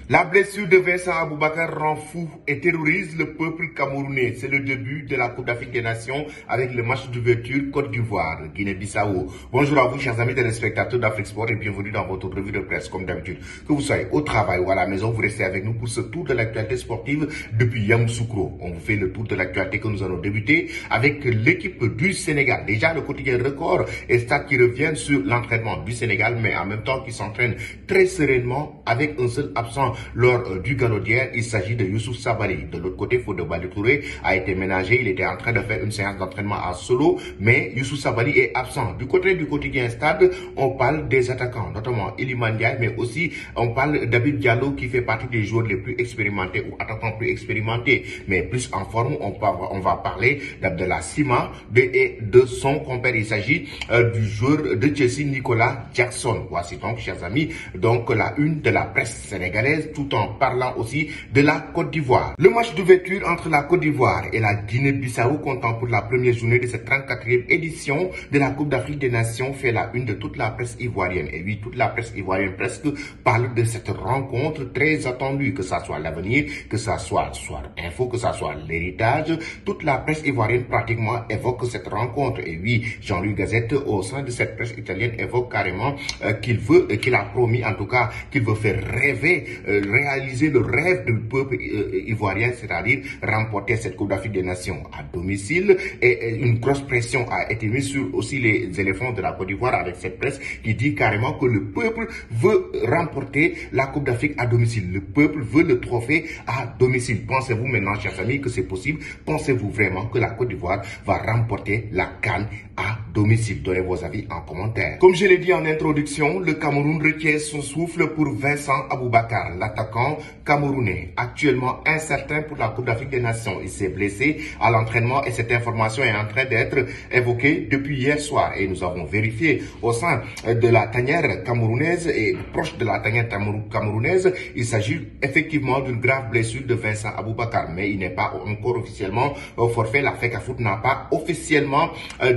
La blessure de Vincent Aboubakar rend fou et terrorise le peuple camerounais. C'est le début de la Coupe d'Afrique des Nations avec le match d'ouverture Côte d'Ivoire, Guinée-Bissau. Bonjour à vous, chers amis téléspectateurs d'Afrique Sport, et bienvenue dans votre revue de presse. Comme d'habitude, que vous soyez au travail ou à la maison, vous restez avec nous pour ce tour de l'actualité sportive depuis Yamoussoukro. On vous fait le tour de l'actualité que nous allons débuter avec l'équipe du Sénégal. Déjà, le quotidien Record et Stade qui reviennent sur l'entraînement du Sénégal, mais en même temps qui s'entraîne très sereinement avec un seul absent lors du galop d'hier. Il s'agit de Youssouf Sabaly. De l'autre côté, Fodé Ballo-Touré a été ménagé. Il était en train de faire une séance d'entraînement à solo, mais Youssouf Sabaly est absent. Du côté du quotidien Stade, on parle des attaquants, notamment Iliman Ndiaye, mais aussi on parle d'Habib Diallo qui fait partie des joueurs les plus expérimentés ou attaquants plus expérimentés, mais plus en forme. On va parler d'Abdallah Sima et de son compère. Il s'agit du joueur de Chelsea, Nicolas Jackson. Voici donc, chers amis, donc la une de la presse sénégalaise, tout en parlant aussi de la Côte d'Ivoire. Le match d'ouverture entre la Côte d'Ivoire et la Guinée-Bissau, comptant pour la première journée de cette 34e édition de la Coupe d'Afrique des Nations, fait la une de toute la presse ivoirienne. Et oui, toute la presse ivoirienne presque parle de cette rencontre très attendue, que ça soit l'avenir, que ça soit Soir Info, que ça soit l'héritage. Toute la presse ivoirienne pratiquement évoque cette rencontre. Et oui, Jean-Louis Gazette, au sein de cette presse italienne, évoque carrément qu'il a promis, en tout cas, qu'il veut faire rêver, réaliser le rêve du peuple ivoirien, c'est-à-dire remporter cette Coupe d'Afrique des Nations à domicile. Et une grosse pression a été mise sur aussi les éléphants de la Côte d'Ivoire avec cette presse qui dit carrément que le peuple veut remporter la Coupe d'Afrique à domicile. Le peuple veut le trophée à domicile. Pensez-vous maintenant, chers amis, que c'est possible? Pensez-vous vraiment que la Côte d'Ivoire va remporter la CAN à domicile? Donnez vos avis en commentaire. Comme je l'ai dit en introduction, le Cameroun retient son souffle pour Vincent Aboubakar, l'attaquant camerounais, actuellement incertain pour la Coupe d'Afrique des Nations. Il s'est blessé à l'entraînement et cette information est en train d'être évoquée depuis hier soir. Et nous avons vérifié au sein de la tanière camerounaise et proche de la tanière camerounaise, il s'agit effectivement d'une grave blessure de Vincent Aboubakar, mais il n'est pas encore officiellement forfait. La FECAFOOT n'a pas officiellement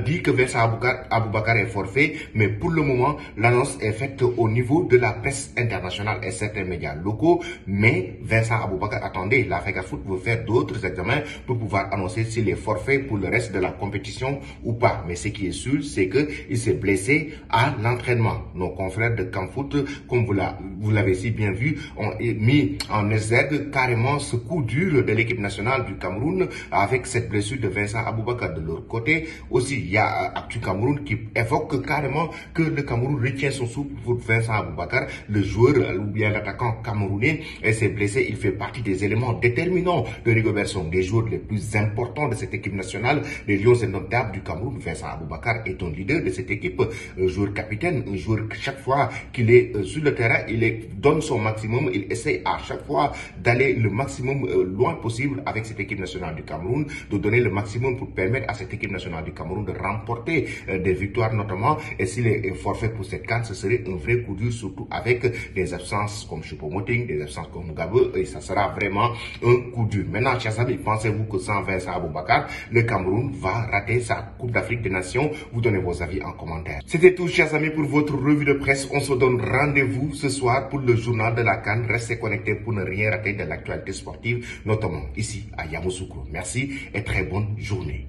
dit que Vincent Aboubakar est forfait, mais pour le moment, l'annonce est faite au niveau de la presse internationale et certains médias locaux. Mais Vincent Aboubakar, attendez, la FECAFOOT veut faire d'autres examens pour pouvoir annoncer s'il est forfait pour le reste de la compétition ou pas. Mais ce qui est sûr, c'est qu'il s'est blessé à l'entraînement. Nos confrères de Camfoot, comme vous l'avez si bien vu, ont mis en exergue carrément ce coup dur de l'équipe nationale du Cameroun avec cette blessure de Vincent Aboubakar. De l'autre côté, aussi, il y a Actu Cameroun qui évoque carrément que le Cameroun retient son souffle pour Vincent Aboubakar, le joueur ou bien l'attaquant camerounais, et s'est blessé. Il fait partie des éléments déterminants de Rigobert Song, des joueurs les plus importants de cette équipe nationale, les Lions indomptables du Cameroun. Vincent Aboubakar est un leader de cette équipe, un joueur capitaine, un joueur chaque fois qu'il est sur le terrain, donne son maximum, il essaie à chaque fois d'aller le maximum loin possible avec cette équipe nationale du Cameroun, de donner le maximum pour permettre à cette équipe nationale du Cameroun de remporter des victoires notamment. Et s'il est forfait pour cette CAN, ce serait un vrai coup dur, surtout avec des absences comme Choupo-Moting, des absences comme Mugabe, et ça sera vraiment un coup dur. Maintenant, chers amis, pensez-vous que sans Vincent Aboubakar, le Cameroun va rater sa Coupe d'Afrique des Nations? Vous donnez vos avis en commentaire. C'était tout, chers amis, pour votre revue de presse. On se donne rendez-vous ce soir pour le journal de la CAN. Restez connectés pour ne rien rater de l'actualité sportive, notamment ici à Yamoussoukro. Merci et très bonne journée.